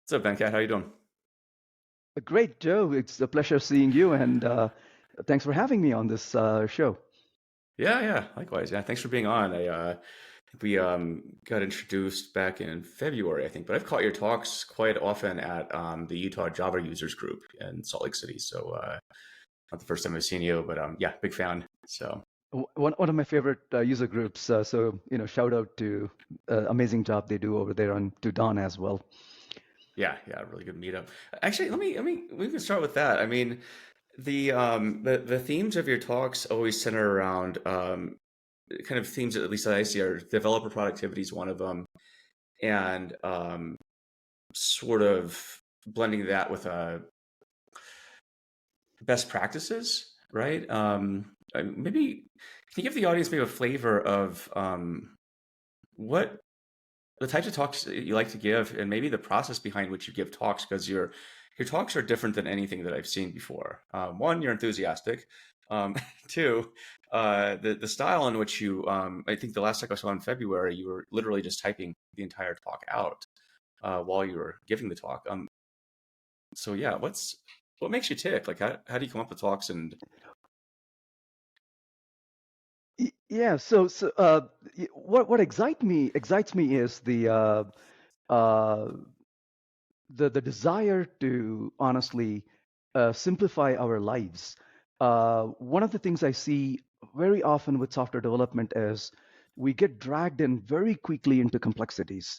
What's up, Venkat? How you doing? Great, Joe. It's a pleasure seeing you, and thanks for having me on this show. Yeah, likewise. Yeah, thanks for being on. We got introduced back in February, I think, but I've caught your talks quite often at the Utah Java Users Group in Salt Lake City. So not the first time I've seen you, but yeah, big fan. So One of my favorite user groups. Shout out to amazing job they do over there, and to Don as well. yeah, really good meetup. Actually, let me we can start with that. I mean, the themes of your talks always center around kind of themes that at least that I see are developer productivity is one of them, and sort of blending that with best practices, right? Maybe can you give the audience maybe a flavor of what the types of talks that you like to give, and maybe the process behind which you give talks, because your talks are different than anything that I've seen before. One, you're enthusiastic. Two, the style in which you, I think the last talk I saw in February, you were literally just typing the entire talk out while you were giving the talk. So yeah, what makes you tick? Like how do you come up with talks and Yeah. What excites me is uh, the desire to honestly simplify our lives. One of the things I see very often with software development is we get dragged in very quickly into complexities.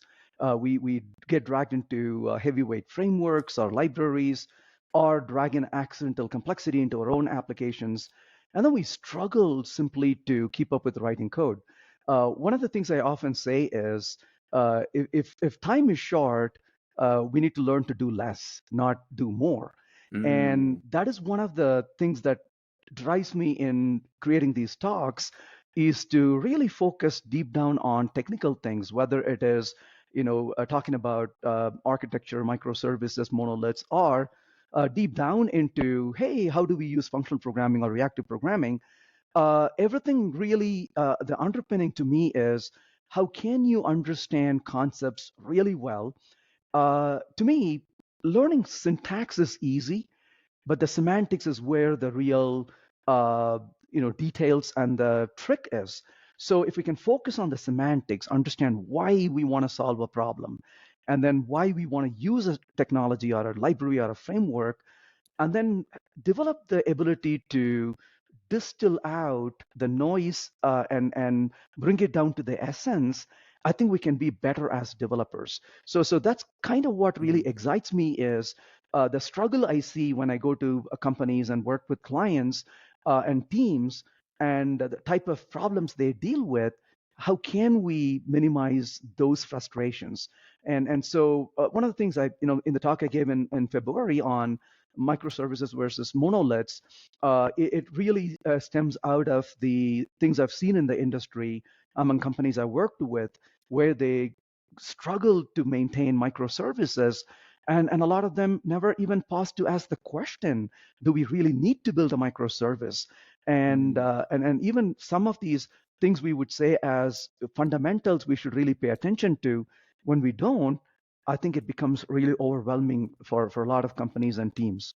We get dragged into heavyweight frameworks or libraries, or drag in accidental complexity into our own applications, and then we struggle simply to keep up with writing code. One of the things I often say is, if time is short, we need to learn to do less, not do more. And mm, that is one of the things that drives me in creating these talks, is to really focus deep down on technical things, whether it is talking about architecture, microservices, monoliths, or deep down into, hey, how do we use functional programming or reactive programming? Everything really, the underpinning to me is, how can you understand concepts really well? To me, learning syntax is easy, but the semantics is where the real uh, details and the trick is. So if we can focus on the semantics, understand why we want to solve a problem, and then why we want to use a technology or a library or a framework, and then develop the ability to distill out the noise, and bring it down to the essence, I think we can be better as developers. So that's kind of what really mm, excites me, is the struggle I see when I go to companies and work with clients and teams, and the type of problems they deal with. How can we minimize those frustrations? And so one of the things I, in the talk I gave in February on microservices versus monoliths, it really stems out of the things I've seen in the industry among companies I worked with, where they struggle to maintain microservices. And a lot of them never even pause to ask the question, do we really need to build a microservice? And, mm. uh, and, and even some of these things we would say as fundamentals we should really pay attention to, when we don't, I think it becomes really overwhelming for a lot of companies and teams.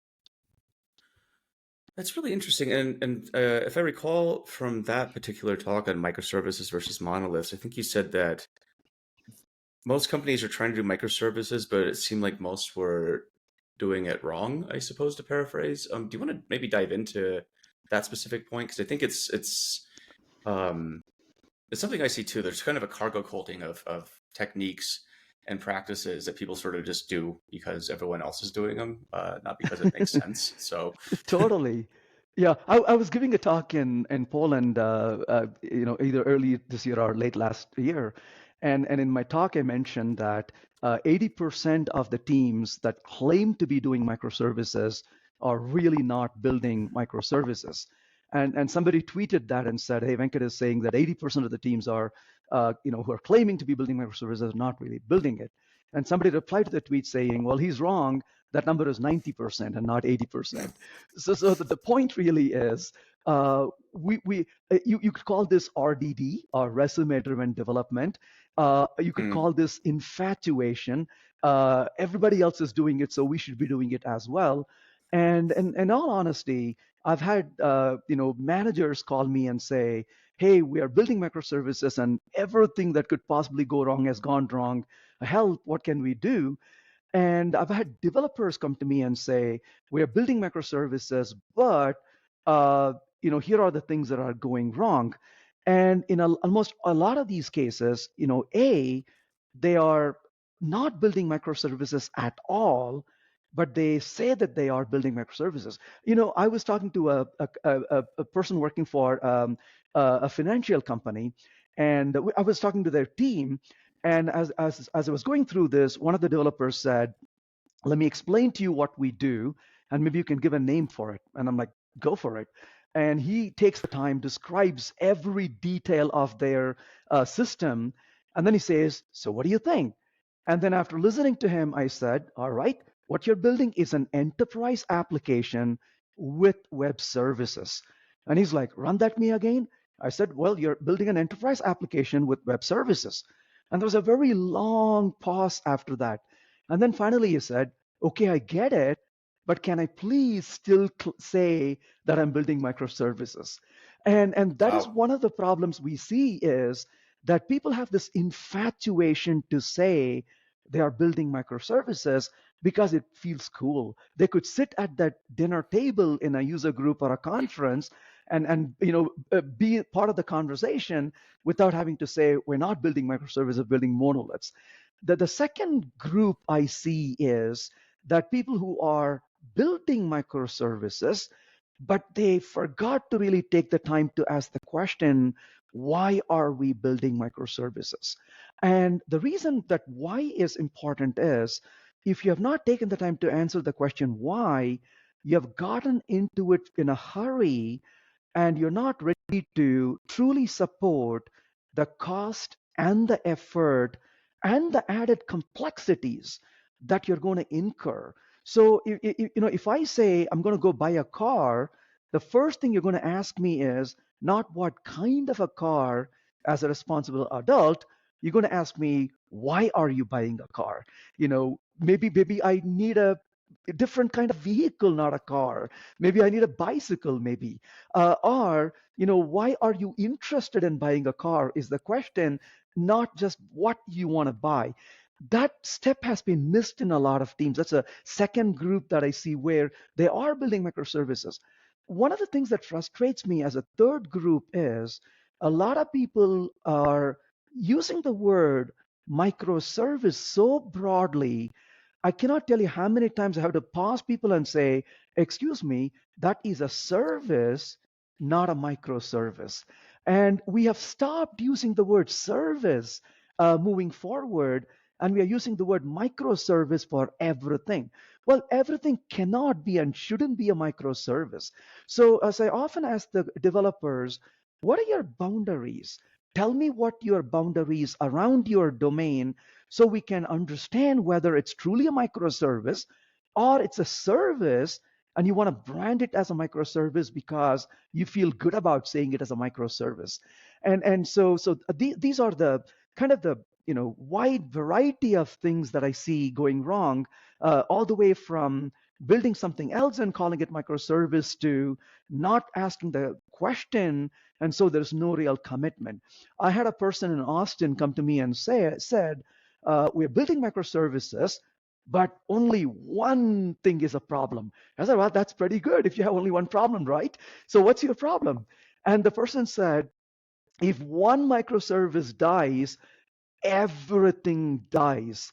That's really interesting. And if I recall from that particular talk on microservices versus monoliths, I think you said that most companies are trying to do microservices, but it seemed like most were doing it wrong, I suppose, to paraphrase. Do you want to maybe dive into that specific point? Because I think um, it's something I see too. There's kind of a cargo culting of techniques and practices that people sort of just do because everyone else is doing them, not because it makes sense. So, Totally. Yeah, I was giving a talk in Poland, either early this year or late last year, and in my talk I mentioned that 80% of the teams that claim to be doing microservices are really not building microservices, and somebody tweeted that and said, "Hey, Venkat is saying that 80% of the teams are, who are claiming to be building microservices, are not really building it." And somebody replied to the tweet saying, "Well, he's wrong. That number is 90% and not 80%." So the point really is, you could call this RDD, or resume driven development. You could mm, call this infatuation. Everybody else is doing it, so we should be doing it as well. And in all honesty, I've had managers call me and say, "Hey, we are building microservices, and everything that could possibly go wrong has gone wrong. Help! What can we do?" And I've had developers come to me and say, "We're building microservices, but here are the things that are going wrong." And in almost a lot of these cases, they are not building microservices at all, but they say that they are building microservices. I was talking to a person working for a financial company, and I was talking to their team, and as I was going through this, one of the developers said, "Let me explain to you what we do, and maybe you can give a name for it." And I'm like, "Go for it." And he takes the time, describes every detail of their system, and then he says, "So what do you think?" And then after listening to him, I said, "All right, what you're building is an enterprise application with web services." And he's like, "Run that me again?" I said, "Well, you're building an enterprise application with web services." And there was a very long pause after that. And then finally he said, "Okay, I get it, but can I please still say that I'm building microservices?" And that is Wow. one of the problems we see, is that people have this infatuation to say they are building microservices because it feels cool. They could sit at that dinner table in a user group or a conference and be part of the conversation without having to say we're not building microservices, building monoliths. The second group I see is that people who are building microservices, but they forgot to really take the time to ask the question, why are we building microservices? And the reason that why is important is, if you have not taken the time to answer the question why, you have gotten into it in a hurry, and you're not ready to truly support the cost and the effort and the added complexities that you're going to incur. So if I say I'm going to go buy a car, the first thing you're going to ask me is not what kind of a car. As a responsible adult, you're going to ask me, why are you buying a car? Maybe I need a different kind of vehicle, not a car. Maybe I need a bicycle, maybe. Or, why are you interested in buying a car is the question, not just what you want to buy. That step has been missed in a lot of teams. That's a second group that I see where they are building microservices. One of the things that frustrates me as a third group is a lot of people are using the word microservice so broadly. I cannot tell you how many times I have to pause people and say, "Excuse me, that is a service, not a microservice." And we have stopped using the word service moving forward, and we are using the word microservice for everything. Well, everything cannot be and shouldn't be a microservice. So, as I often ask the developers, what are your boundaries? Tell me what your boundaries around your domain, so we can understand whether it's truly a microservice or it's a service, and you want to brand it as a microservice because you feel good about saying it as a microservice. And these are the kind of the wide variety of things that I see going wrong, all the way from building something else and calling it microservice to not asking the question, and so there's no real commitment. I had a person in Austin come to me and said, "We're building microservices, but only one thing is a problem." I said, "Well, that's pretty good if you have only one problem, right? So what's your problem?" And the person said, "If one microservice dies, everything dies."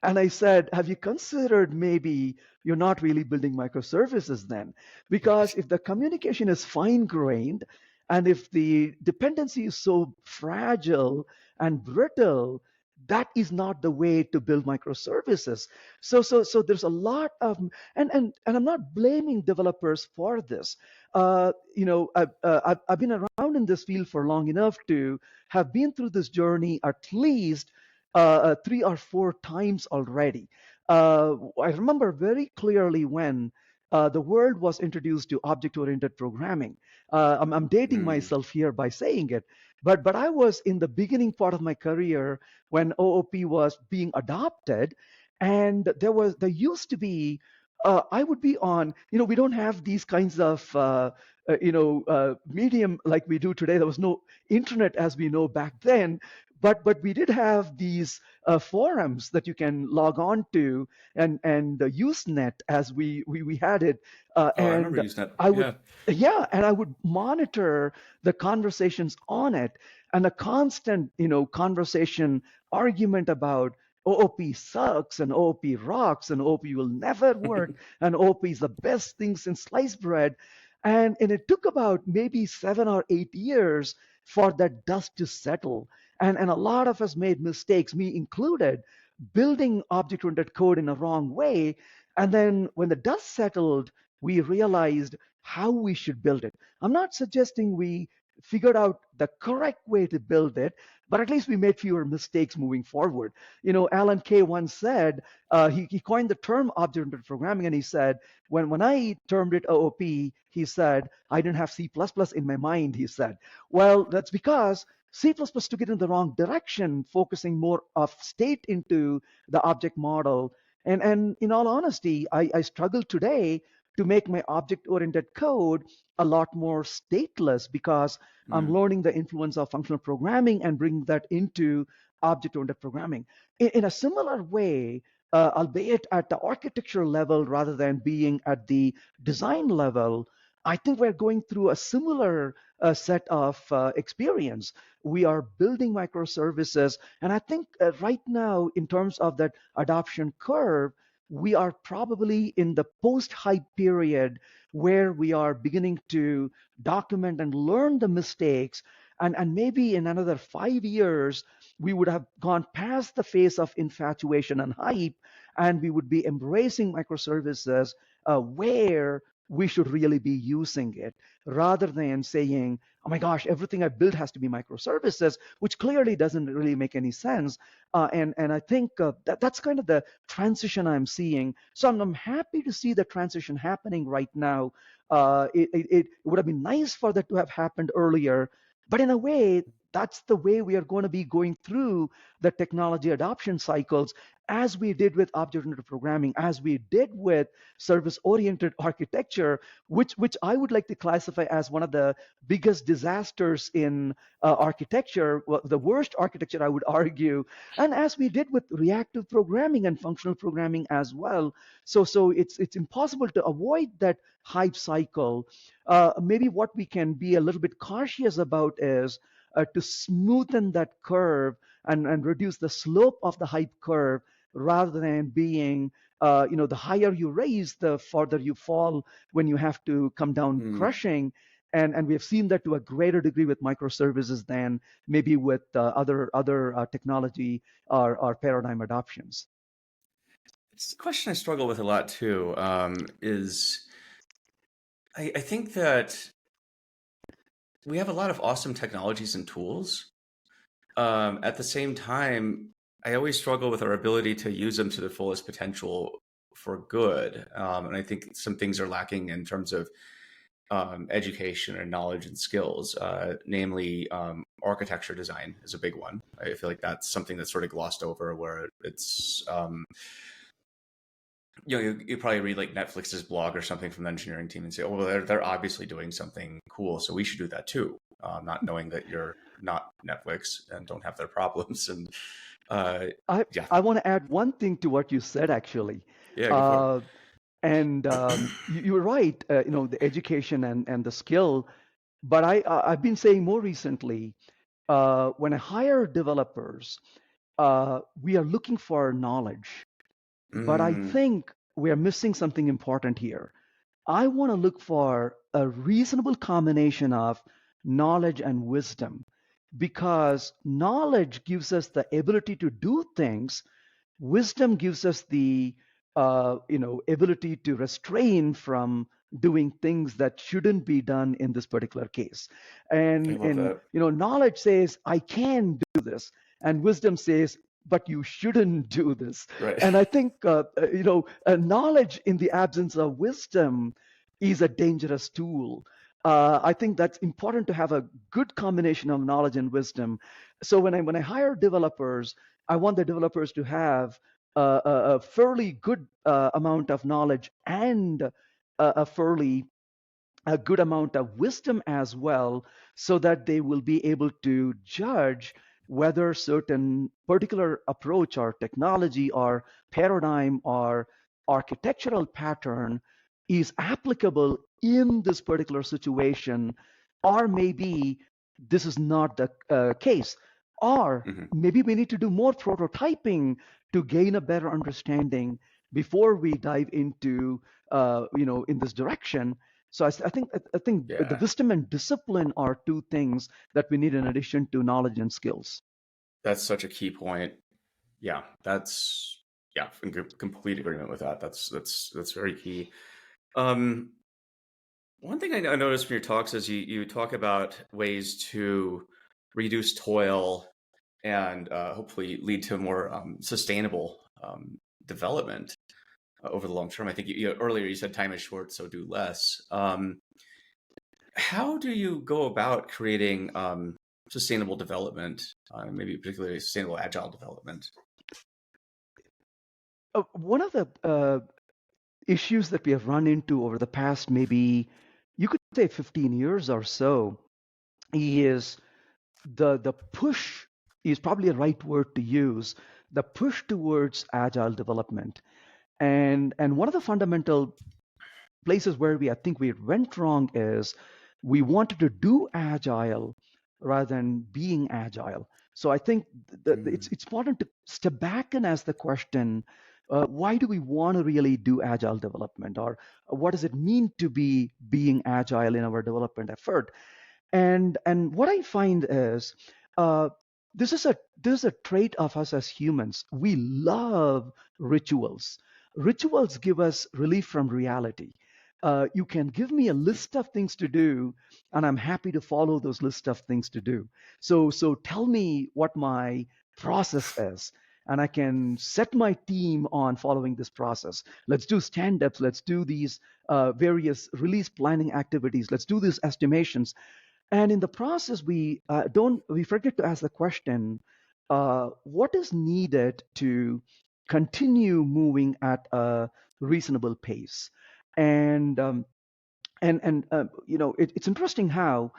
And I said, "Have you considered maybe you're not really building microservices then? Because if the communication is fine grained, and if the dependency is so fragile and brittle, that is not the way to build microservices." So there's a lot of, and I'm not blaming developers for this. I've been around in this field for long enough to have been through this journey at least 3 or 4 times already. I remember very clearly when the world was introduced to object-oriented programming. I'm dating Mm. myself here by saying it, but I was in the beginning part of my career when OOP was being adopted, And there used to be, I would be on, we don't have these kinds of medium like we do today. There was no internet as we know back then, but we did have these forums that you can log on to, and Usenet as we had it, Oh, I remember and using that. I would, Yeah. yeah, and I would monitor the conversations on it, and a constant conversation, argument about OOP sucks and OOP rocks and OOP will never work and OOP is the best thing since sliced bread. And it took about maybe 7 or 8 years for that dust to settle. And a lot of us made mistakes, me included, building object-oriented code in a wrong way. And then when the dust settled, we realized how we should build it. I'm not suggesting we figured out the correct way to build it, but at least we made fewer mistakes moving forward. Alan Kay once said, he coined the term object-oriented programming, and he said, when I termed it OOP, he said, I didn't have C++ in my mind, he said. Well, that's because C++ took it in the wrong direction, focusing more of state into the object model. And in all honesty, I struggle today to make my object-oriented code a lot more stateless because I'm Mm. learning the influence of functional programming and bringing that into object-oriented programming. In a similar way, albeit at the architecture level rather than being at the design level, I think we're going through a similar set of experience. We are building microservices, and I think right now, in terms of that adoption curve, we are probably in the post-hype period where we are beginning to document and learn the mistakes. And maybe in another 5 years, we would have gone past the phase of infatuation and hype, and we would be embracing microservices where we should really be using it rather than saying, oh my gosh, everything I build has to be microservices, which clearly doesn't really make any sense. And I think that's kind of the transition I'm seeing. So I'm happy to see the transition happening right now. It would have been nice for that to have happened earlier, but in a way, that's the way we are going to be going through the technology adoption cycles, as we did with object-oriented programming, as we did with service-oriented architecture, which I would like to classify as one of the biggest disasters in architecture, well, the worst architecture, I would argue, and as we did with reactive programming and functional programming as well. So it's impossible to avoid that hype cycle. Maybe what we can be a little bit cautious about is to smoothen that curve and reduce the slope of the hype curve rather than being, the higher you raise, the farther you fall when you have to come down Mm. crushing. And we have seen that to a greater degree with microservices than maybe with other technology or paradigm adoptions. It's a question I struggle with a lot too. Is I think that we have a lot of awesome technologies and tools. At the same time, I always struggle with our ability to use them to the fullest potential for good. And I think some things are lacking in terms of education and knowledge and skills, namely architecture design is a big one. I feel like that's something that's sort of glossed over where it's, you probably read like Netflix's blog or something from the engineering team and say, oh, well, they're obviously doing something cool, so we should do that too, not knowing that you're not Netflix and don't have their problems. And yeah, I want to add one thing to what you said, actually. yeah, go for it. Uh, and you were right, the education and the skill. But I've been saying more recently, when I hire developers, we are looking for knowledge. But I Mm, think we are missing something important here. I want to look for a reasonable combination of knowledge and wisdom, because knowledge gives us the ability to do things. Wisdom gives us the ability to restrain from doing things that shouldn't be done in this particular case. I love And that. knowledge says I can do this, and wisdom says but you shouldn't do this. Right. And I think knowledge in the absence of wisdom is a dangerous tool. I think that's important to have a good combination of knowledge and wisdom. So when I hire developers, I want the developers to have a fairly good amount of knowledge and a fairly a good amount of wisdom as well, so that they will be able to judge whether certain particular approach or technology or paradigm or architectural pattern is applicable in this particular situation, or maybe this is not the case, or Hmm. maybe we need to do more prototyping to gain a better understanding before we dive into in this direction. So I think the Yeah, wisdom and discipline are two things that we need in addition to knowledge and skills. that's such a key point. Yeah, that's yeah, in complete agreement with that. That's very key. Um, One thing I noticed from your talks is you talk about ways to reduce toil and hopefully lead to more sustainable development over the long term. I think earlier you said time is short, so do less. How do you go about creating sustainable development, maybe particularly sustainable agile development? One of the issues that we have run into over the past, maybe you could say 15 years or so, is the push is probably a right word to use, the push towards agile development. And one of the fundamental places where I think we went wrong is we wanted to do agile rather than being agile. So I think that Mm, it's important to step back and ask the question, why do we want to really do agile development, or what does it mean to be being agile in our development effort? And what I find is, uh, this is a trait of us as humans. We love rituals. Rituals give us relief from reality. You can give me a list of things to do, and I'm happy to follow those list of things to do. So tell me what my process is, and I can set my team on following this process. Let's do stand-ups. Let's do these various release planning activities. Let's do these estimations. And in the process, we forget to ask the question, what is needed to continue moving at a reasonable pace? And it's interesting how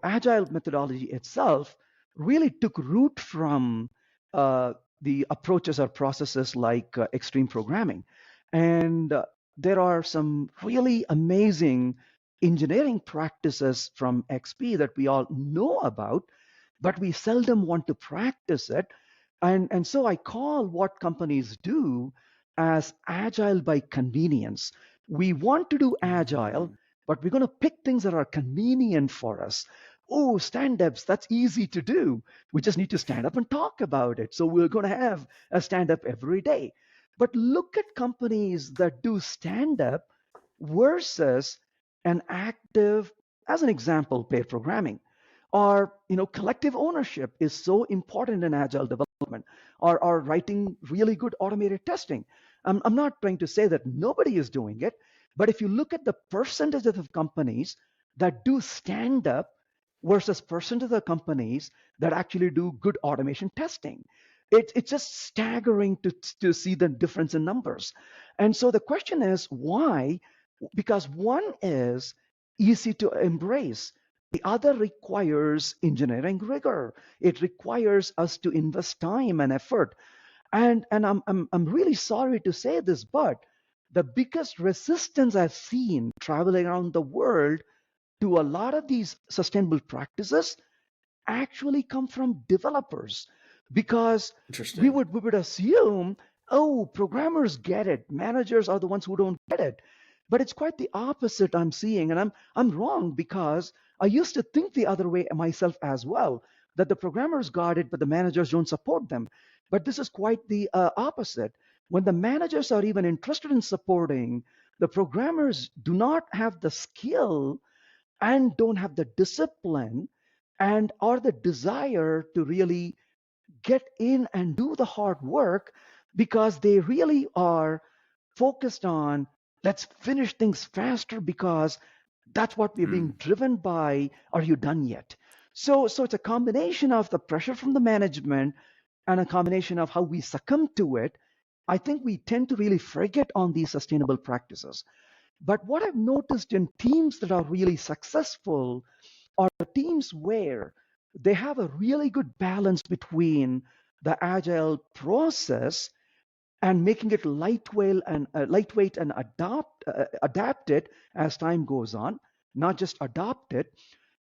agile methodology itself really took root from the approaches or processes like extreme programming. And there are some really amazing engineering practices from XP that we all know about, but we seldom want to practice it. And so I call what companies do as agile by convenience. We want to do agile, mm, but we're going to pick things that are convenient for us. Oh, stand-ups, that's easy to do. We just need to stand up and talk about it. So we're going to have a stand-up every day. But look at companies that do stand-up versus an active, as an example, pair programming. Or, collective ownership is so important in agile development, or writing really good automated testing. I'm not trying to say that nobody is doing it, but if you look at the percentage of companies that do stand up versus percentage of the companies that actually do good automation testing, it's just staggering to see the difference in numbers. And so the question is why? Because one is easy to embrace. The other requires engineering rigor. It requires us to invest time and effort. And I'm really sorry to say this, but the biggest resistance I've seen traveling around the world to a lot of these sustainable practices actually come from developers, because we interesting. would we would assume, oh, programmers get it, managers are the ones who don't get it. But it's quite the opposite I'm seeing, and I'm wrong, because I used to think the other way myself as well, that the programmers got it but the managers don't support them. But this is quite the opposite. When the managers are even interested in supporting, the programmers do not have the skill and don't have the discipline and or the desire to really get in and do the hard work, because they really are focused on, let's finish things faster because that's what we're being Mm, driven by. Are you done yet? So it's a combination of the pressure from the management and a combination of how we succumb to it. I think we tend to really forget on these sustainable practices. But what I've noticed in teams that are really successful are teams where they have a really good balance between the agile process and making it lightweight and adapt it as time goes on, not just adopt it,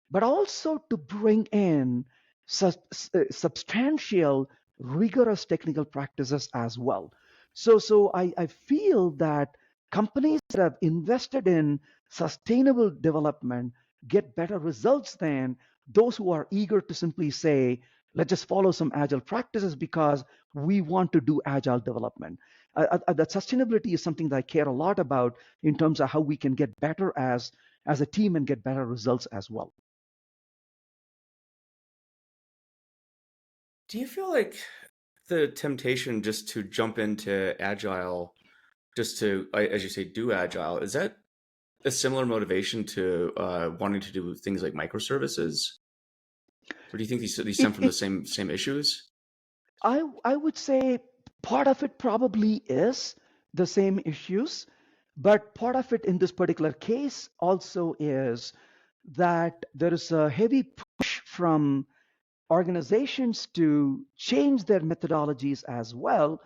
but also to bring in substantial, rigorous technical practices as well. So I feel that companies that have invested in sustainable development get better results than those who are eager to simply say, let's just follow some agile practices because we want to do agile development. That sustainability is something that I care a lot about in terms of how we can get better as a team and get better results as well. Do you feel like the temptation just to jump into agile, just to, as you say, do agile, is that a similar motivation to wanting to do things like microservices, or do you think these stem It, from the it same issues? I would say part of it probably is the same issues, but part of it in this particular case also is that there is a heavy push from organizations to change their methodologies as well,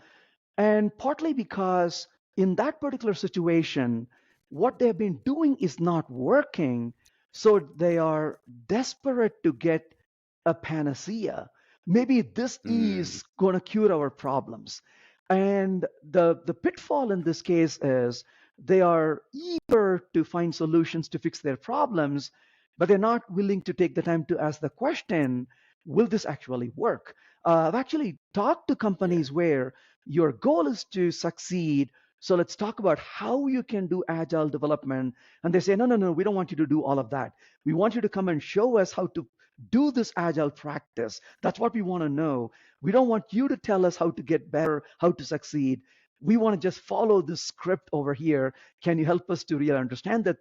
and partly because in that particular situation, what they've been doing is not working. So they are desperate to get a panacea. Maybe this Mm, is going to cure our problems. And the pitfall in this case is they are eager to find solutions to fix their problems, but they're not willing to take the time to ask the question, will this actually work? I've actually talked to yeah, companies where your goal is to succeed. So let's talk about how you can do agile development. And they say, no, no, no, we don't want you to do all of that. We want you to come and show us how to do this agile practice. That's what we want to know. We don't want you to tell us how to get better, how to succeed. We want to just follow this script over here. Can you help us to really understand that,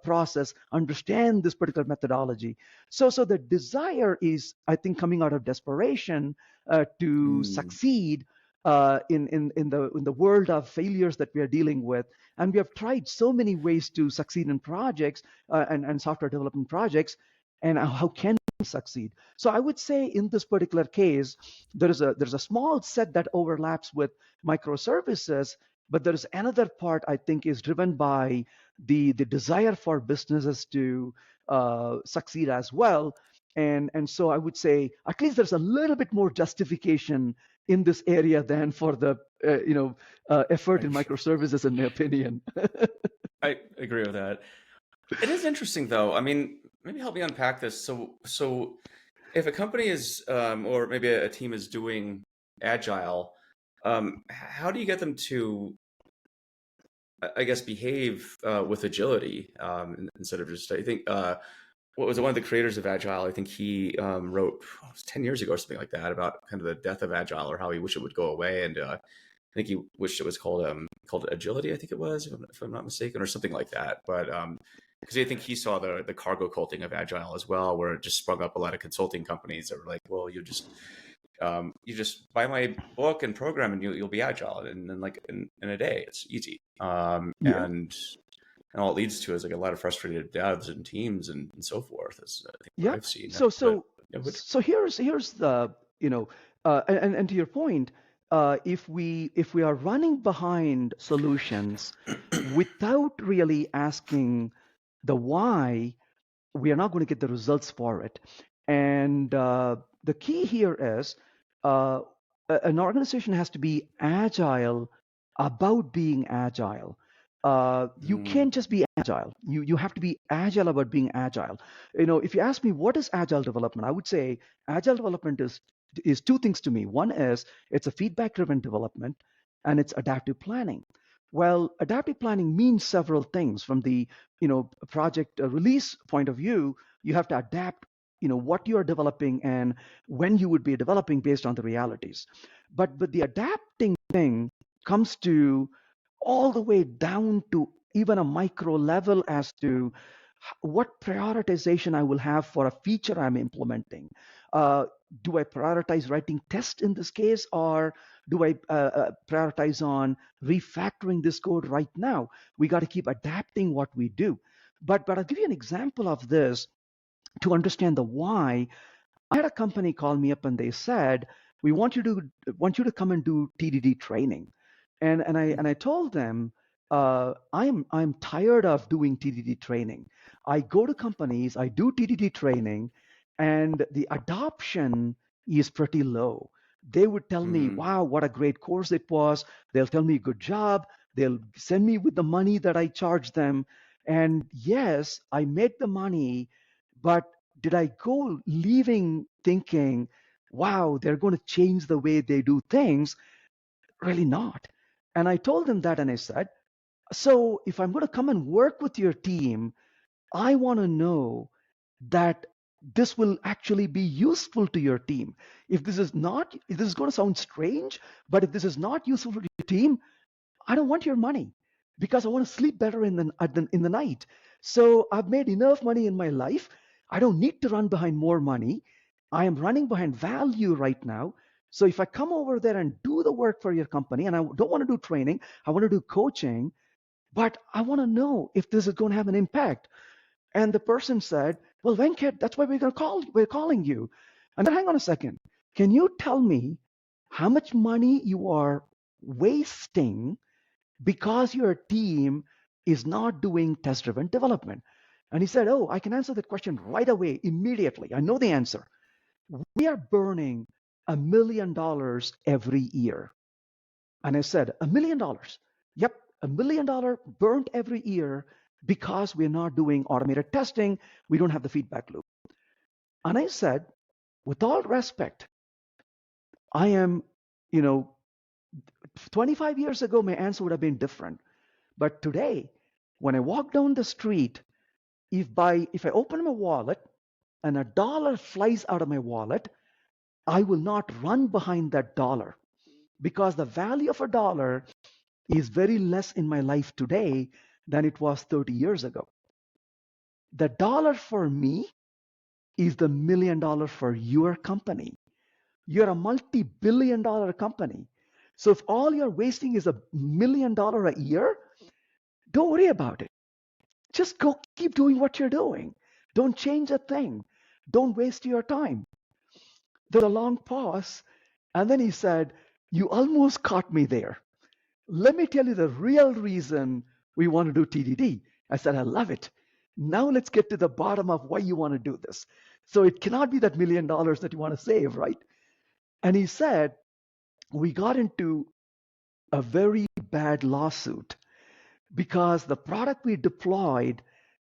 process, understand this particular methodology? So the desire is, I think, coming out of desperation to mm, succeed in the world of failures that we are dealing with. And we have tried so many ways to succeed in projects and software development projects. And how can we succeed? So I would say in this particular case, there's a small set that overlaps with microservices, but there's another part I think is driven by the desire for businesses to succeed as well. And so I would say at least there's a little bit more justification in this area than for the effort I, in microservices, in my opinion. I agree with that. It is interesting though. I mean, maybe help me unpack this. So if a company is, or maybe a team is doing agile, how do you get them to, I guess, behave with agility instead of just, I think, what was it, one of the creators of Agile? I think he wrote, it was 10 years ago or something like that, about kind of the death of Agile or how he wished it would go away. And I think he wished it was called agility, I think it was, if I'm not mistaken, or something like that. But because I think he saw the cargo culting of Agile as well, where it just sprung up a lot of consulting companies that were like, well, you just buy my book and program and you'll be agile, and then like in a day it's easy. Yeah. And all it leads to is like a lot of frustrated devs and teams and so forth. Is I think what Yeah. I've seen. So But so yeah, so here's the and to your point, if we are running behind solutions without really asking the why, we are not going to get the results for it. And the key here is an organization has to be agile about being agile. You mm, can't just be agile. You have to be agile about being agile. If you ask me what is agile development, I would say agile development is two things to me. One is it's a feedback driven development, and it's adaptive planning. Well, adaptive planning means several things. From the project release point of view, you have to adapt what you are developing and when you would be developing based on the realities. But the adapting thing comes to all the way down to even a micro level as to what prioritization I will have for a feature I'm implementing. Uh, do I prioritize writing tests in this case, or do I prioritize on refactoring this code right now? We got to keep adapting what we do. But I'll give you an example of this to understand the why. I had a company call me up and they said, "We want you to come and do TDD training," and I told them, I'm tired of doing TDD training. I go to companies, I do TDD training, and the adoption is pretty low. They would tell me, Mm-hmm. "Wow, what a great course it was." They'll tell me, "Good job." They'll send me with the money that I charge them, and yes, I make the money, but did I go leaving thinking, wow, they're going to change the way they do things? Really not. And I told them that, and I said, so if I'm going to come and work with your team, I want to know that this will actually be useful to your team. If this is not, if this is going to sound strange, but if this is not useful to your team, I don't want your money, because I want to sleep better in the night. So I've made enough money in my life. I don't need to run behind more money. I am running behind value right now. So if I come over there and do the work for your company, and I don't want to do training, I want to do coaching, but I want to know if this is going to have an impact. And the person said, "Well, Venkat, that's why we're calling you." And then hang on a second. Can you tell me how much money you are wasting because your team is not doing test driven development? And he said, "Oh, I can answer that question right away, immediately. I know the answer. We are burning $1 million every year." And I said, $1 million? Yep, $1 million burnt every year because we're not doing automated testing. We don't have the feedback loop. And I said, with all respect, I am, you know, 25 years ago, my answer would have been different. But today, when I walk down the street, if I open my wallet and a dollar flies out of my wallet, I will not run behind that dollar, because the value of a dollar is very less in my life today than it was 30 years ago. The dollar for me is the $1 million for your company. You're a multi-billion dollar company. So if all you're wasting is $1 million a year, don't worry about it. Just go keep doing what you're doing. Don't change a thing. Don't waste your time. There was a long pause, and then he said, "You almost caught me there. Let me tell you the real reason we want to do TDD." I said, "I love it. Now let's get to the bottom of why you want to do this. So it cannot be that $1 million that you want to save, right?" And he said, "We got into a very bad lawsuit because the product we deployed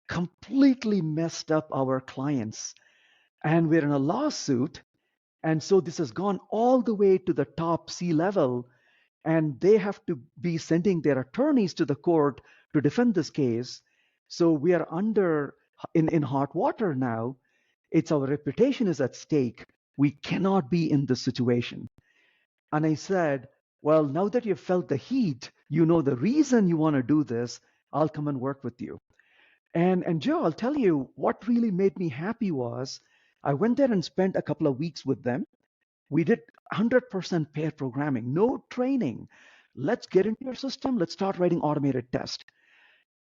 completely messed up our clients. And we're in a lawsuit. And so this has gone all the way to the top C level. And they have to be sending their attorneys to the court to defend this case. So we are in hot water now. It's our reputation is at stake. We cannot be in this situation." And I said, "Well, now that you've felt the heat, you know the reason you want to do this. I'll come and work with you." And Joe, I'll tell you what really made me happy was I went there and spent a couple of weeks with them. We did 100% pair programming, no training. Let's get into your system. Let's start writing automated tests.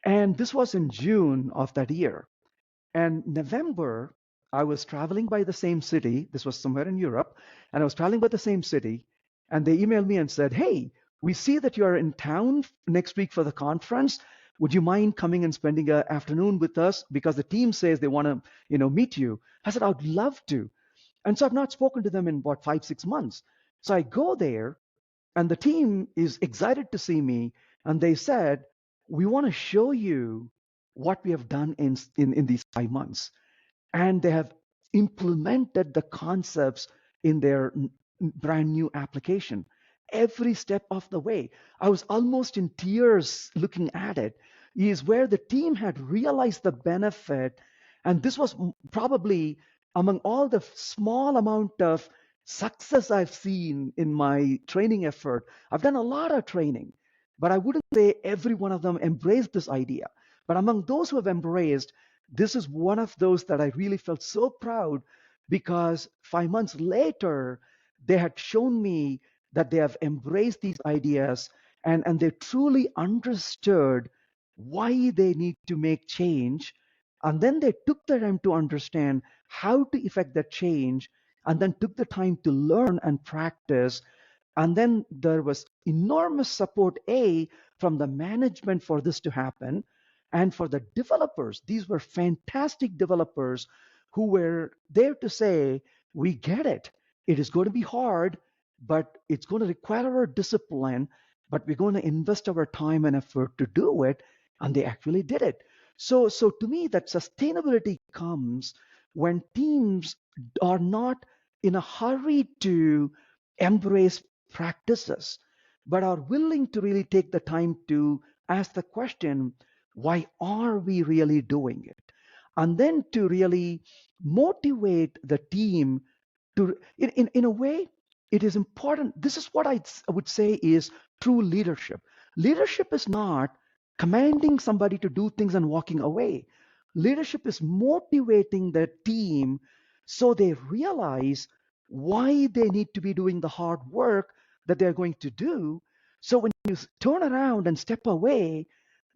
And this was in June of that year. And November, I was traveling by the same city. This was somewhere in Europe. And I was traveling by the same city. And they emailed me and said, "Hey, we see that you're in town next week for the conference. Would you mind coming and spending an afternoon with us? Because the team says they want to, meet you." I said, "I'd love to." And so I've not spoken to them in about 5, 6 months. So I go there, and the team is excited to see me. And they said, "We want to show you what we have done in these 5 months." And they have implemented the concepts in their brand new application every step of the way. I was almost in tears looking at it. Is where the team had realized the benefit. And this was probably among all the small amount of success I've seen in my training effort. I've done a lot of training, but I wouldn't say every one of them embraced this idea. But among those who have embraced, This is one of those that I really felt so proud, because 5 months later, they had shown me that they have embraced these ideas, and they truly understood why they need to make change. And then they took the time to understand how to effect that change, and then took the time to learn and practice. And then there was enormous support, A, from the management for this to happen, and for the developers. These were fantastic developers who were there to say, we get it. It is going to be hard, but it's going to require our discipline, but we're going to invest our time and effort to do it. And they actually did it. So to me, that sustainability comes when teams are not in a hurry to embrace practices, but are willing to really take the time to ask the question, why are we really doing it? And then to really motivate the team to, in a way, it is important. This is what I would say is true leadership. Leadership is not commanding somebody to do things and walking away. Leadership is motivating the team so they realize why they need to be doing the hard work that they're going to do. So when you turn around and step away,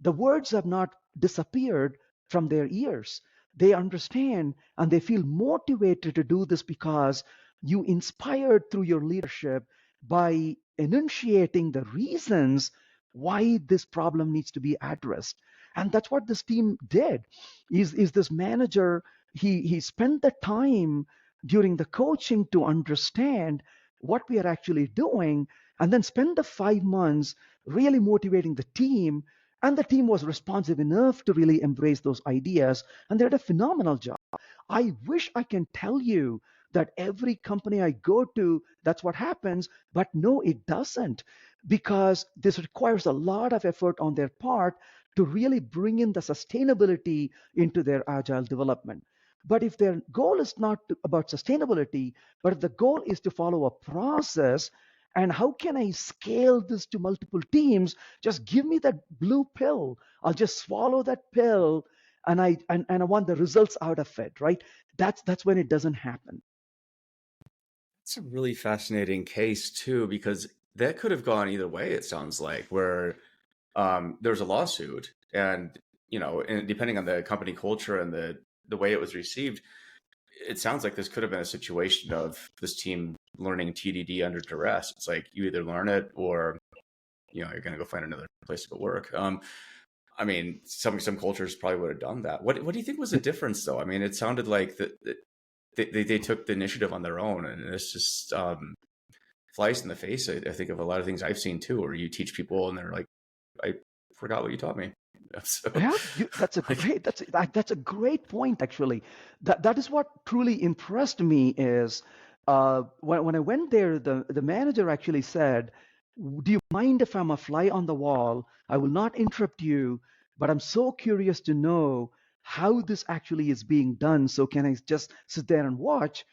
the words have not disappeared from their ears. They understand and they feel motivated to do this because you inspired through your leadership by enunciating the reasons why this problem needs to be addressed. And that's what this team did. Is this manager, he spent the time during the coaching to understand what we are actually doing, and then spend the 5 months really motivating the team. And the team was responsive enough to really embrace those ideas, and they did a phenomenal job. I wish I can tell you that every company I go to, that's what happens, but no, it doesn't, because this requires a lot of effort on their part to really bring in the sustainability into their agile development. But if their goal is not about sustainability, but if the goal is to follow a process, and how can I scale this to multiple teams? Just give me that blue pill. I'll just swallow that pill, and I want the results out of it, right? That's when it doesn't happen. It's a really fascinating case too, because that could have gone either way, it sounds like, where there's a lawsuit and, and depending on the company culture and the way it was received, it sounds like this could have been a situation of this team learning TDD under duress. It's like you either learn it or, you're going to go find another place to go work. I mean, some cultures probably would have done that. What do you think was the difference, though? I mean, it sounded like that they took the initiative on their own, and it's just flies in the face. I think of a lot of things I've seen too, where you teach people and they're like, "I forgot what you taught me." So, Yeah, that's a like, great that's a great point actually. That is what truly impressed me is when I went there, the manager actually said, "Do you mind if I'm a fly on the wall? I will not interrupt you, but I'm so curious to know how this actually is being done. So can I just sit there and watch?"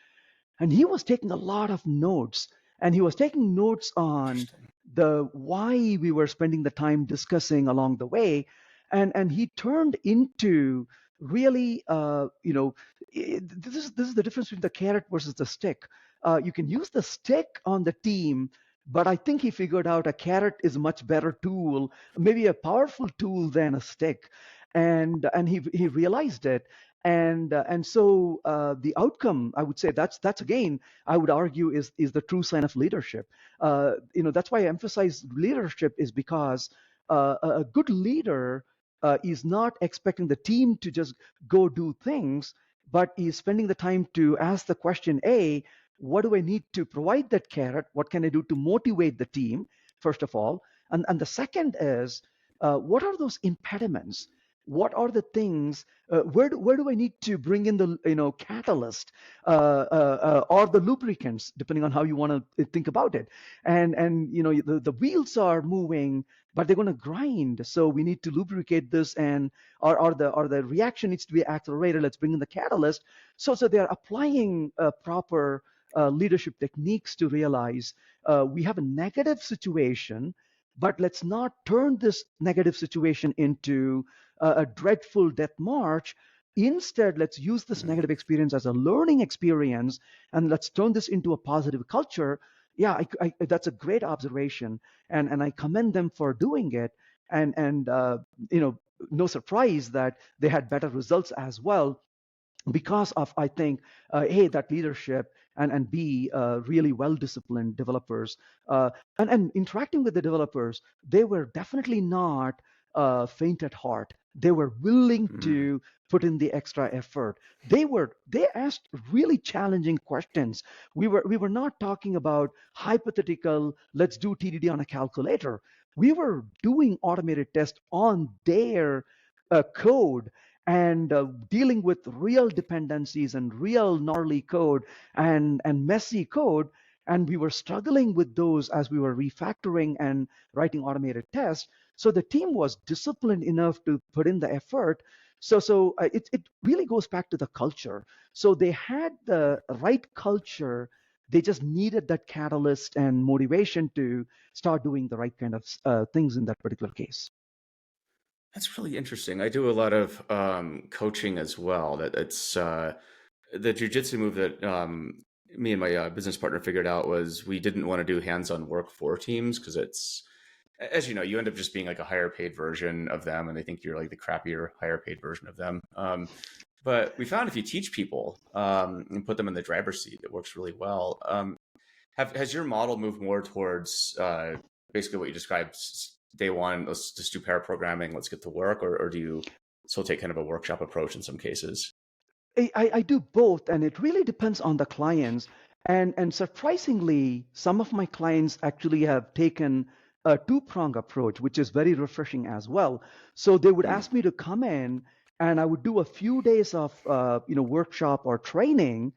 And he was taking a lot of notes, and he was taking notes on interesting. the why we were spending the time discussing along the way. And he turned into really this is the difference between the carrot versus the stick. You can use the stick on the team, but I think he figured out a carrot is a much better tool, maybe a powerful tool than a stick. And he realized it. And so the outcome, I would say, that's again, I would argue, is the true sign of leadership. That's why I emphasize leadership, is because a good leader is not expecting the team to just go do things, but is spending the time to ask the question: A, what do I need to provide that carrot? What can I do to motivate the team, first of all? And the second is, what are those impediments? What are the things? Where do I need to bring in the catalyst or the lubricants, depending on how you want to think about it? And the wheels are moving, but they're going to grind. So we need to lubricate this, and or the reaction needs to be accelerated. Let's bring in the catalyst. So they are applying proper leadership techniques to realize we have a negative situation, but let's not turn this negative situation into a dreadful death march. Instead, let's use this negative experience as a learning experience, and let's turn this into a positive culture. Yeah, that's a great observation, and I commend them for doing it. And you know, no surprise that they had better results as well because of, I think, a, that leadership, and b, really well disciplined developers, and interacting with the developers. They were definitely not faint at heart. They were willing Mm. to put in the extra effort. They asked really challenging questions. We were not talking about hypothetical, let's do TDD on a calculator. We were doing automated tests on their code, and dealing with real dependencies and real gnarly code, and messy code. And we were struggling with those as we were refactoring and writing automated tests. So the team was disciplined enough to put in the effort. So it really goes back to the culture. So they had the right culture. They just needed that catalyst and motivation to start doing the right kind of things in that particular case. That's really interesting. I do a lot of coaching as well. That's the jujitsu move that me and my business partner figured out was we didn't want to do hands-on work for teams because it's, as you know, you end up just being like a higher paid version of them, and they think you're like the crappier, higher paid version of them. But we found if you teach people and put them in the driver's seat, it works really well. Has your model moved more towards basically what you described, day one, let's just do pair programming, let's get to work, or do you still take kind of a workshop approach in some cases? I do both, and it really depends on the clients. And surprisingly, some of my clients actually have taken a two-prong approach, which is very refreshing as well. So they would Hmm. ask me to come in, and I would do a few days of workshop or training,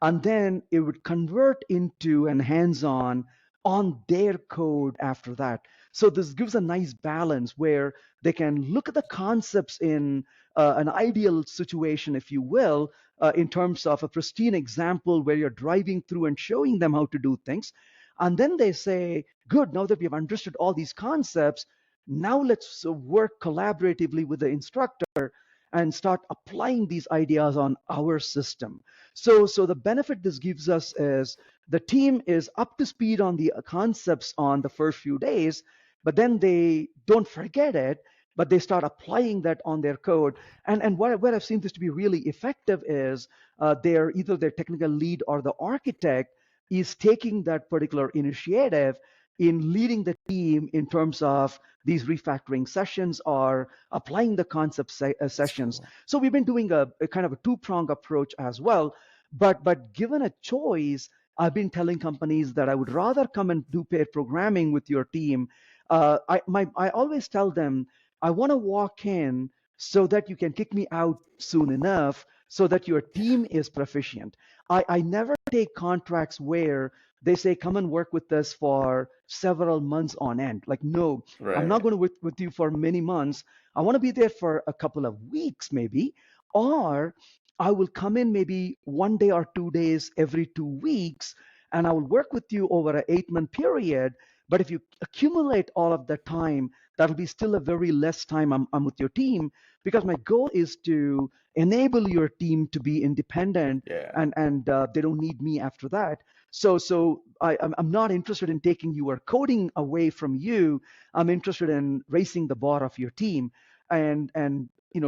and then it would convert into an hands-on on their code after that. So this gives a nice balance where they can look at the concepts in an ideal situation, if you will, in terms of a pristine example where you're driving through and showing them how to do things. And then they say, good, now that we've understood all these concepts, now let's work collaboratively with the instructor and start applying these ideas on our system. So the benefit this gives us is the team is up to speed on the concepts on the first few days, but then they don't forget it, but they start applying that on their code. And where I've seen this to be really effective is either their technical lead or the architect is taking that particular initiative in leading the team in terms of these refactoring sessions or applying the concept That's sessions. cool. So we've been doing a kind of a two-prong approach as well. But given a choice, I've been telling companies that I would rather come and do pair programming with your team. I always tell them I want to walk in so that you can kick me out soon enough so that your team is proficient. I never take contracts where they say come and work with us for several months on end. Like, no, I'm not Right. going to work with you for many months. I want to be there for a couple of weeks maybe, or I will come in maybe 1 day or 2 days every 2 weeks, and I will work with you over an 8 month period. But if you accumulate all of that time, that'll be still a very less time I'm with your team, because my goal is to enable your team to be independent, Yeah. and they don't need me after that. So I'm not interested in taking your coding away from you. I'm interested in raising the bar of your team. And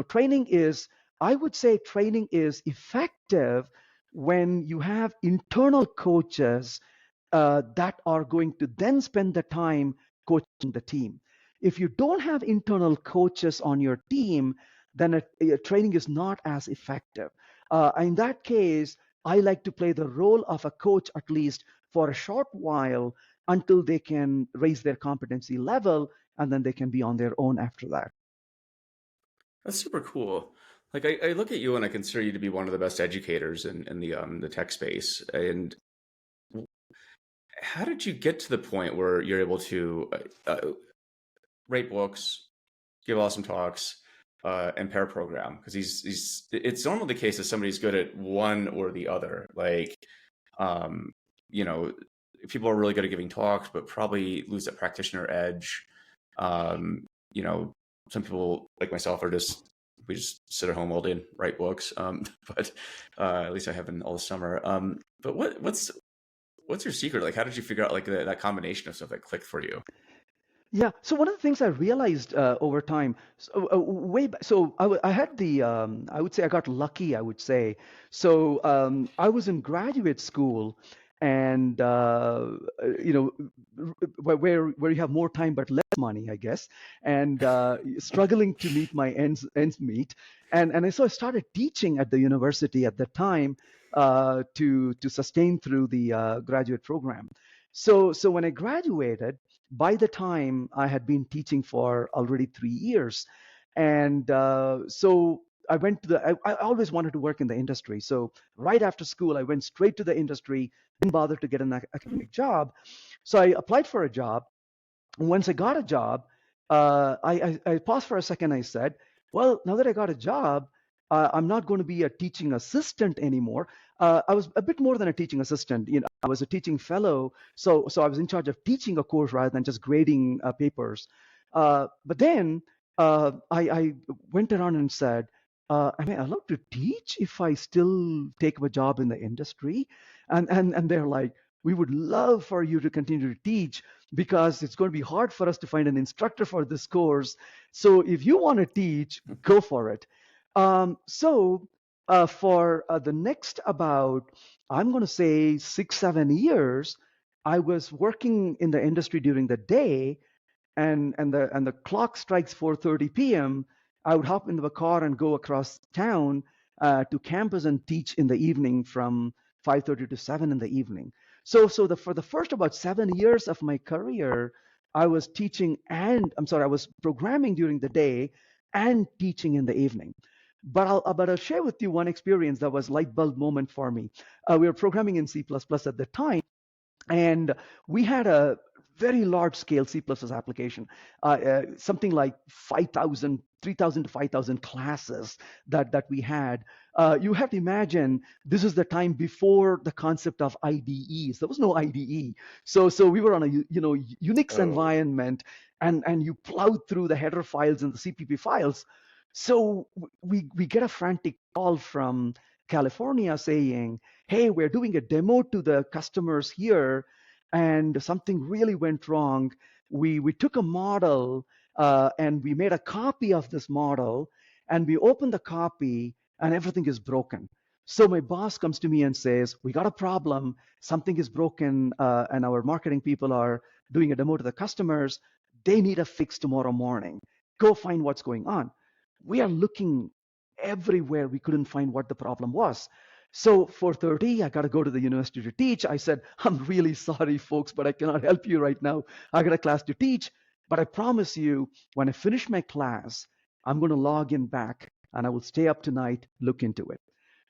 training is, I would say training is effective when you have internal coaches that are going to then spend the time coaching the team. If you don't have internal coaches on your team, then training is not as effective. In that case, I like to play the role of a coach at least for a short while until they can raise their competency level, and then they can be on their own after that. That's super cool. Like I look at you and I consider you to be one of the best educators in the tech space. And how did you get to the point where you're able to write books, give awesome talks, and pair program? Because it's normally the case that somebody's good at one or the other. Like, um, you know, people are really good at giving talks, but probably lose that practitioner edge. Um, you know, some people like myself are just we just sit at home all day and write books. But at least I have been all summer. But what's your secret? Like, how did you figure out like that combination of stuff that clicked for you? Yeah. So one of the things I realized over time, so, way back, so I had the, I would say I got lucky, I would say. So I was in graduate school, and you know, where you have more time but less money, I guess, and struggling to meet my ends meet, and so I started teaching at the university at that time to sustain through the graduate program. So when I graduated, by the time I had been teaching for already 3 years. And so I went to I always wanted to work in the industry. So right after school, I went straight to the industry, didn't bother to get an academic job. So I applied for a job. Once I got a job, I paused for a second. I said, well, now that I got a job, I'm not going to be a teaching assistant anymore. I was a bit more than a teaching assistant. You know, I was a teaching fellow, so I was in charge of teaching a course rather than just grading papers. But then I went around and said, am I allowed to teach if I still take a job in the industry? And they're like, we would love for you to continue to teach, because it's going to be hard for us to find an instructor for this course. So if you want to teach, go for it. For the next about, I'm going to say 6, 7 years, I was working in the industry during the day, and the clock strikes 4:30 p.m. I would hop into the car and go across town to campus and teach in the evening from 5:30 to 7 in the evening. So for the first about 7 years of my career, I was teaching, and I'm sorry, I was programming during the day and teaching in the evening. But I'll share with you one experience that was light bulb moment for me. We were programming in C++ at the time, and we had a very large scale C++ application, something like 5,000, 3,000 to 5,000 classes that we had. You have to imagine this is the time before the concept of IDEs. There was no IDE. So we were on a Unix Oh, environment, and you plowed through the header files and the CPP files. So we get a frantic call from California saying, hey, we're doing a demo to the customers here, and something really went wrong. We took a model, and we made a copy of this model, and we opened the copy, and everything is broken. So my boss comes to me and says, we got a problem, something is broken, and our marketing people are doing a demo to the customers. They need a fix tomorrow morning. Go find what's going on. We are looking everywhere. We couldn't find what the problem was. So 4:30, I got to go to the university to teach. I said, I'm really sorry, folks, but I cannot help you right now. I got a class to teach. But I promise you, when I finish my class, I'm going to log in back, and I will stay up tonight, look into it.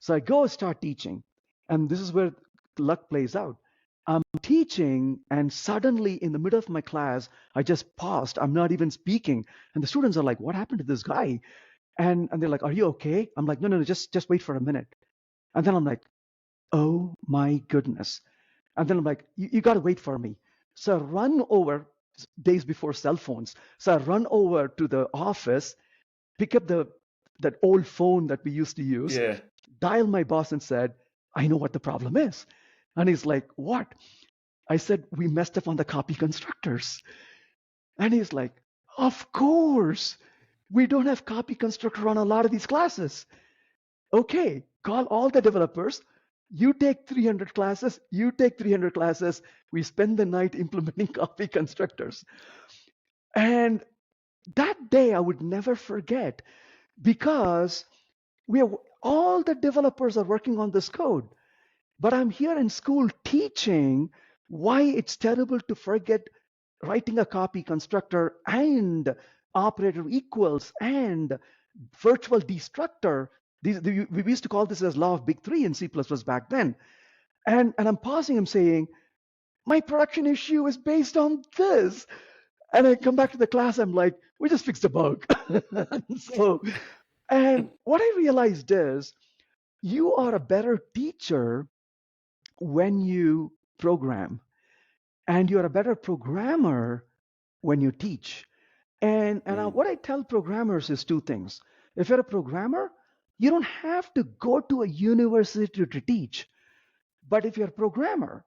So I go start teaching. And this is where luck plays out. I'm teaching, and suddenly in the middle of my class, I just paused. I'm not even speaking. And the students are like, what happened to this guy? And they're like, are you okay? I'm like, no, just wait for a minute. And then I'm like, oh my goodness. And then I'm like, you got to wait for me. So I run over, days before cell phones. So I run over to the office, pick up that old phone that we used to use, yeah. dial my boss and said, I know what the problem is. And he's like, what? I said, we messed up on the copy constructors. And he's like, of course. We don't have copy constructor on a lot of these classes. Okay, call all the developers. You take 300 classes, you take 300 classes. We spend the night implementing copy constructors. And that day I would never forget, because all the developers are working on this code. But I'm here in school teaching why it's terrible to forget writing a copy constructor and operator equals and virtual destructor. We used to call this as law of big three in C++ back then. And I'm pausing, I'm saying, my production issue is based on this. And I come back to the class, I'm like, we just fixed a bug. so, and what I realized is you are a better teacher when you program, and you're a better programmer when you teach. And Mm, what I tell programmers is two things. If you're a programmer, you don't have to go to a university to teach. But if you're a programmer,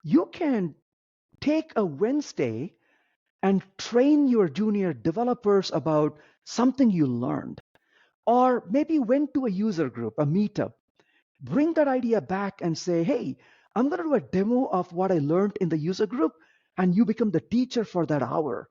you can take a Wednesday and train your junior developers about something you learned. Or maybe went to a user group, a meetup, bring that idea back and say, hey, I'm going to do a demo of what I learned in the user group, and you become the teacher for that hour.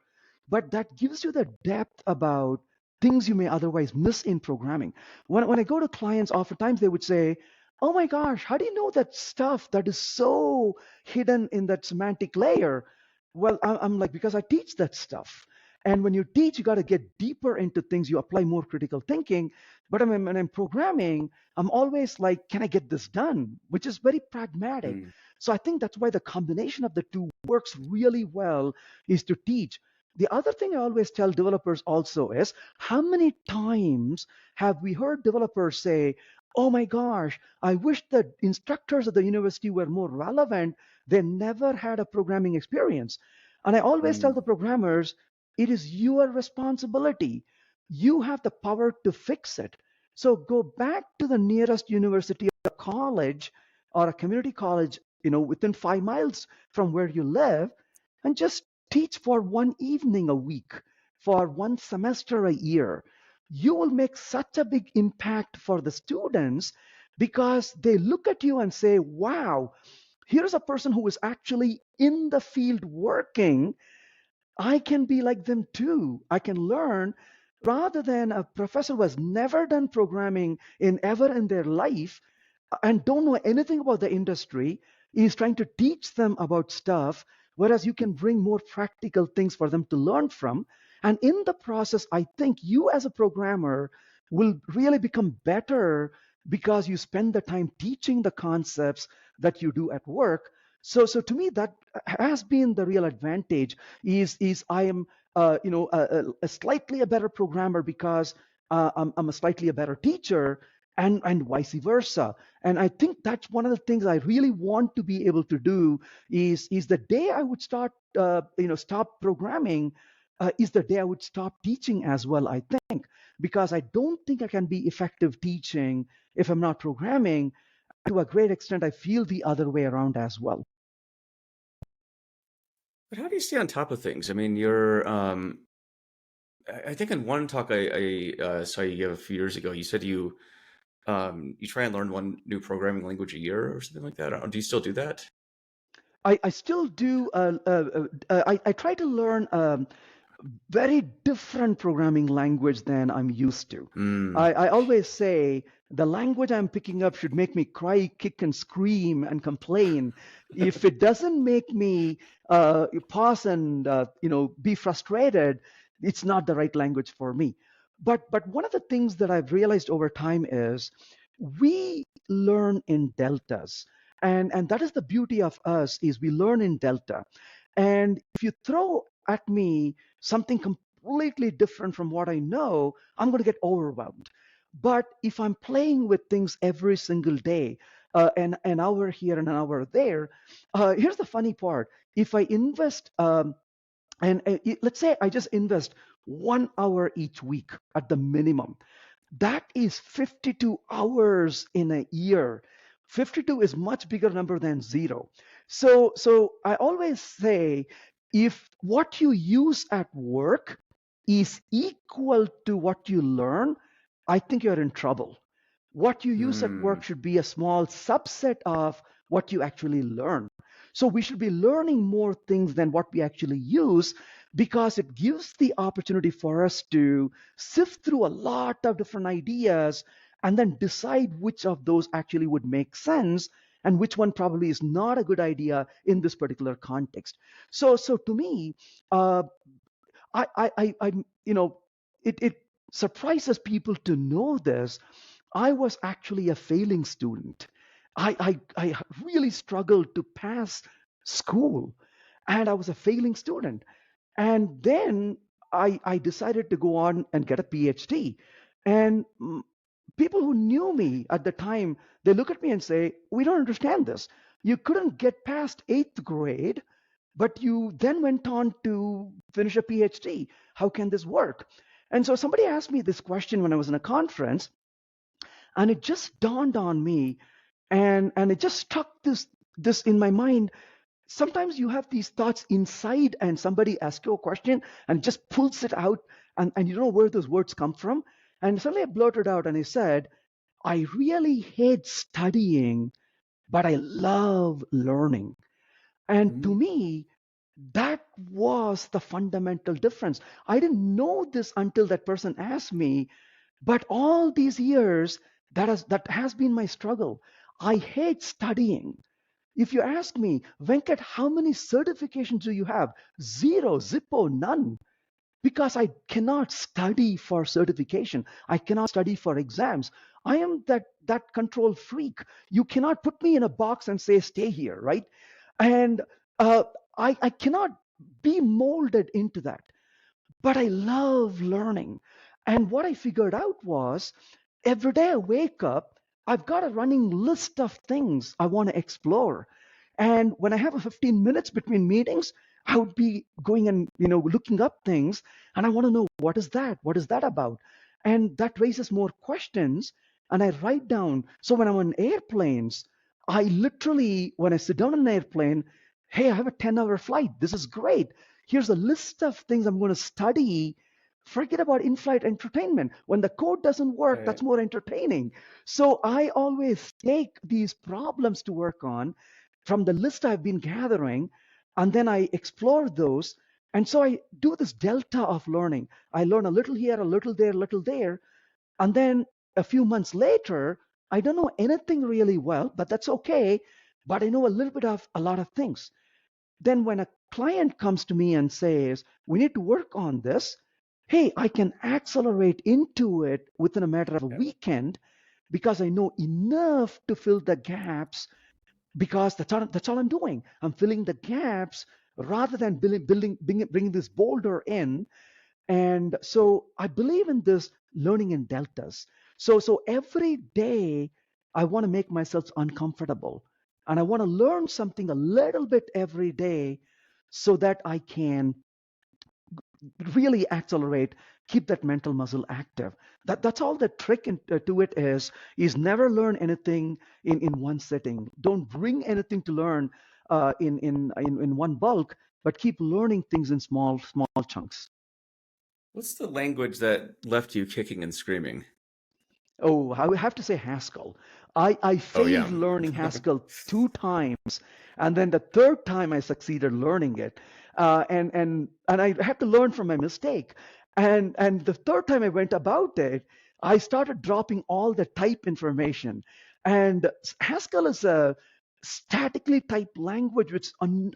But that gives you the depth about things you may otherwise miss in programming. When I go to clients, oftentimes they would say, oh my gosh, how do you know that stuff that is so hidden in that semantic layer? Well, I'm like, because I teach that stuff. And when you teach, you got to get deeper into things. You apply more critical thinking. But when I'm programming, I'm always like, can I get this done? Which is very pragmatic. Mm, So I think that's why the combination of the two works really well, is to teach. The other thing I always tell developers also is, how many times have we heard developers say, oh my gosh, I wish the instructors at the university were more relevant. They never had a programming experience. And I always tell mm, the programmers, it is your responsibility. You have the power to fix it. So go back to the nearest university or college or a community college, within 5 miles from where you live, and just teach for one evening a week, for one semester a year. You will make such a big impact for the students, because they look at you and say, wow, here's a person who is actually in the field working. I can be like them too. I can learn, rather than a professor who has never done programming in ever in their life and don't know anything about the industry, is trying to teach them about stuff, whereas you can bring more practical things for them to learn from. And in the process, I think you as a programmer will really become better, because you spend the time teaching the concepts that you do at work. So to me, that has been the real advantage. Is I am a slightly a better programmer because I'm a slightly a better teacher, and vice versa. And I think that's one of the things I really want to be able to do, is the day I would stop programming, is the day I would stop teaching as well, I think, because I don't think I can be effective teaching if I'm not programming. To a great extent, I feel the other way around as well. but how do you stay on top of things? I mean, you're I think in one talk I saw you give a few years ago, you said you try and learn one new programming language a year or something like that. Do you still do that? I still do. I try to learn very different programming language than I'm used to. Mm, I always say the language I'm picking up should make me cry, kick, and scream and complain. If it doesn't make me pause and be frustrated, it's not the right language for me. But one of the things that I've realized over time is, we learn in deltas, and that is the beauty of us, is we learn in delta. And if you throw at me something completely different from what I know, I'm going to get overwhelmed. But if I'm playing with things every single day, an hour here and an hour there, here's the funny part. If I invest, let's say I just invest 1 hour each week at the minimum, that is 52 hours in a year. 52 is much bigger number than zero. So I always say, if what you use at work is equal to what you learn, I think you're in trouble. What you use at mm. work should be a small subset of what you actually learn. So we should be learning more things than what we actually use, because it gives the opportunity for us to sift through a lot of different ideas and then decide which of those actually would make sense and which one probably is not a good idea in this particular context. So to me, I'm, it surprises people to know this. I was actually a failing student. I really struggled to pass school, and I was a failing student. And then I decided to go on and get a PhD. And people who knew me at the time, they look at me and say, we don't understand this. You couldn't get past eighth grade, but you then went on to finish a PhD. How can this work? And so somebody asked me this question when I was in a conference, and it just dawned on me, and it just struck this in my mind. Sometimes you have these thoughts inside, and somebody asks you a question and just pulls it out, and you don't know where those words come from. And suddenly I blurted out and I said, I really hate studying, but I love learning. And to Mm, me, that was the fundamental difference. I didn't know this until that person asked me, but all these years, that has been my struggle. I hate studying. If you ask me, Venkat, how many certifications do you have? Zero, zippo, none. Because I cannot study for certification. I cannot study for exams. I am that control freak. You cannot put me in a box and say, stay here, right? And uh, I cannot be molded into that. But I love learning. And what I figured out was every day I wake up, I've got a running list of things I want to explore. And when I have a 15 minutes between meetings, I would be going and looking up things, and I want to know, what is that? What is that about? And that raises more questions, and I write down. So when I'm on airplanes, I literally, when I sit down on an airplane, hey, I have a 10-hour flight. This is great. Here's a list of things I'm going to study. Forget about in-flight entertainment. When the code doesn't work, that's right. more entertaining. So I always take these problems to work on from the list I've been gathering, and then I explore those. And so I do this delta of learning. I learn a little here, a little there. And then a few months later, I don't know anything really well, but that's okay. But I know a little bit of a lot of things. Then when a client comes to me and says, we need to work on this, hey, I can accelerate into it within a matter of a Yeah. weekend because I know enough to fill the gaps, because that's all I'm doing. I'm filling the gaps rather than bringing this boulder in. And so I believe in this learning in deltas. So every day I want to make myself uncomfortable, and I want to learn something a little bit every day so that I can really accelerate, keep that mental muscle active. That's all the trick to it is never learn anything in one sitting. Don't bring anything to learn in one bulk, but keep learning things in small chunks. What's the language that left you kicking and screaming? Oh, I would have to say Haskell. I Oh failed yeah. learning Haskell 2 times, and then the third time I succeeded learning it. And I had to learn from my mistake. And the third time I went about it, I started dropping all the type information. And Haskell is a statically typed language with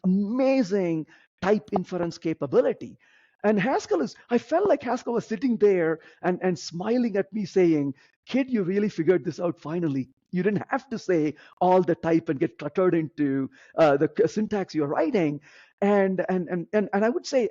amazing type inference capability. And I felt like Haskell was sitting there and smiling at me saying, kid, you really figured this out finally. You didn't have to say all the type and get cluttered into the syntax you're writing. And I would say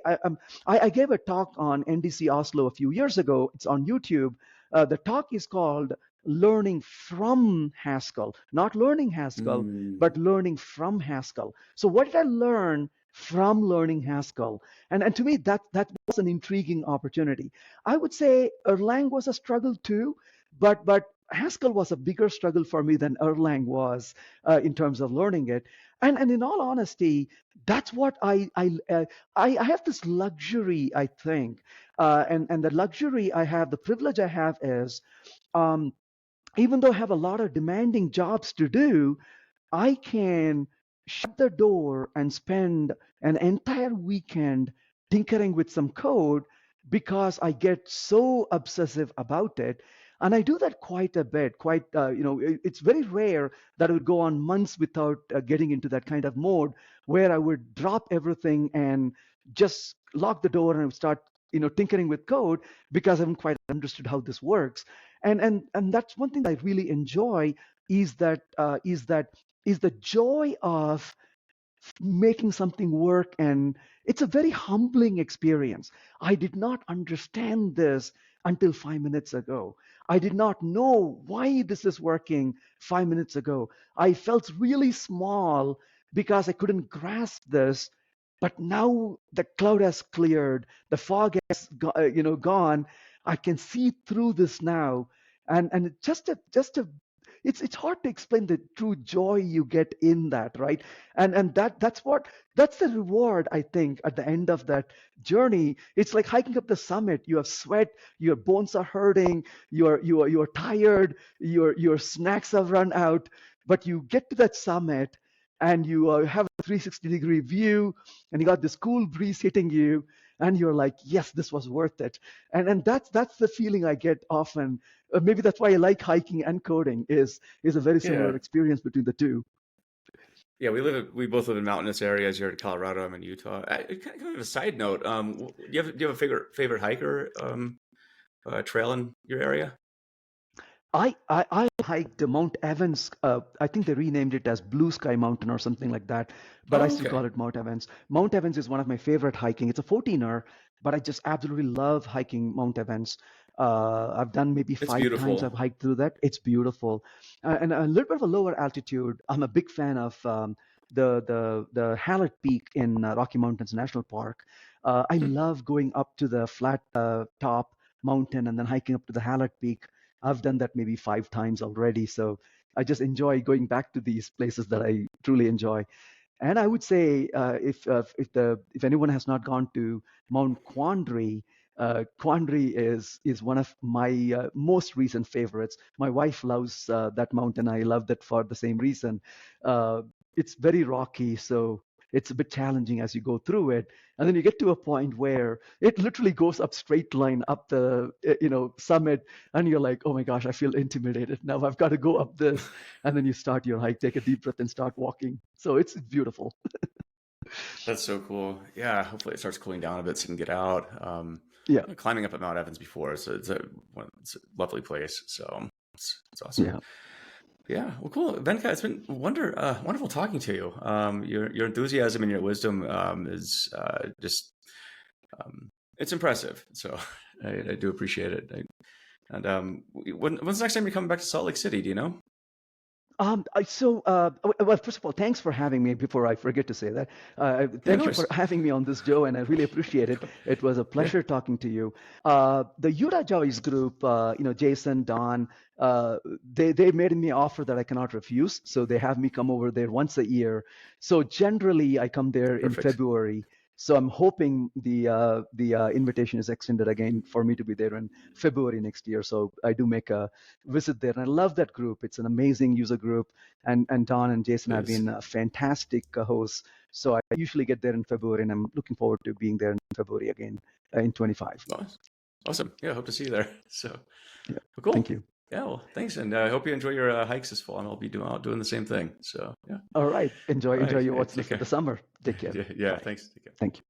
I gave a talk on NDC Oslo a few years ago. It's on YouTube. The talk is called Learning from Haskell, not learning Haskell, Mm, but learning from Haskell. So what did I learn from learning Haskell? And to me, that was an intriguing opportunity. I would say Erlang was a struggle too, but Haskell was a bigger struggle for me than Erlang was in terms of learning it. And in all honesty, that's what I have this luxury, I think, and the luxury I have, the privilege I have is, um, even though I have a lot of demanding jobs to do, I can shut the door and spend an entire weekend tinkering with some code because I get so obsessive about it. And I do that quite a bit. It's very rare that I would go on months without getting into that kind of mode where I would drop everything and just lock the door and I would start, tinkering with code because I haven't quite understood how this works. And that's one thing I really enjoy is the joy of making something work. And it's a very humbling experience. I did not understand this until 5 minutes ago. I did not know why this is working 5 minutes ago. I felt really small because I couldn't grasp this. But now the cloud has cleared, the fog has gone, I can see through this now, and it's hard to explain the true joy you get in that, right? And that's the reward, I think, at the end of that journey. It's like hiking up the summit. You have sweat, your bones are hurting, you're tired, your snacks have run out, but you get to that summit and you have a 360-degree view, and you got this cool breeze hitting you, and you're like, yes, this was worth it. And that's the feeling I get often. Maybe that's why I like hiking and coding, is a very Yeah. similar experience between the two. Yeah, we both live in mountainous areas. You're in Colorado. I'm in Utah. Kind of a side note. Do you have a favorite hiker trail in your area? I hiked Mount Evans. I think they renamed it as Blue Sky Mountain or something like that, but I Oh, still okay. call it Mount Evans. Mount Evans is one of my favorite hiking. It's a 14er, but I just absolutely love hiking Mount Evans. I've done maybe It's 5 times I've beautiful. hiked through that. It's beautiful. And a little bit of a lower altitude. I'm a big fan of the Hallett Peak in Rocky Mountains National Park. I Hmm. love going up to the flat top mountain and then hiking up to the Hallett Peak. I've done that maybe 5 times already. So I just enjoy going back to these places that I truly enjoy. And I would say, if anyone has not gone to Mount Quandary, Quandary is one of my most recent favorites. My wife loves that mountain. I love that for the same reason. Uh, it's very rocky, so it's a bit challenging as you go through it. And then you get to a point where it literally goes up straight line up the summit, and you're like, oh my gosh, I feel intimidated. Now I've got to go up this, and then you start your hike, take a deep breath, and start walking. So it's beautiful. That's so cool. Yeah, hopefully it starts cooling down a bit so you can get out. Yeah, Climbing up at Mount Evans before, so it's a lovely place. So it's awesome. yeah. Yeah, well, cool, Venkat. It's been wonderful talking to you. Your enthusiasm and your wisdom is just it's impressive. So I do appreciate it. And when's the next time you're coming back to Salt Lake City? Do you know? Well, first of all, thanks for having me. Before I forget to say that, Yeah, no thank you for worries. having me on this, Joe, and I really appreciate it. It was a Yeah, pleasure talking to you. The Utah Joys group, Jason, Don, they made me an offer that I cannot refuse. So they have me come over there once a year. So generally, I come there in perfect. February. So I'm hoping the invitation is extended again for me to be there in February next year. So I do make a visit there, and I love that group. It's an amazing user group, and Don and Jason It have is. been fantastic hosts. So I usually get there in February, and I'm looking forward to being there in February again in 25. Nice. Awesome. Yeah, hope to see you there. So, Yeah, well, thank cool. you. Yeah, well, thanks, and I hope you enjoy your hikes this fall, and I'll be doing the same thing. So, yeah. All right, All enjoy right. your Yeah, what's take the care. summer. Take care. Yeah, Bye. thanks. Take care. Thank you.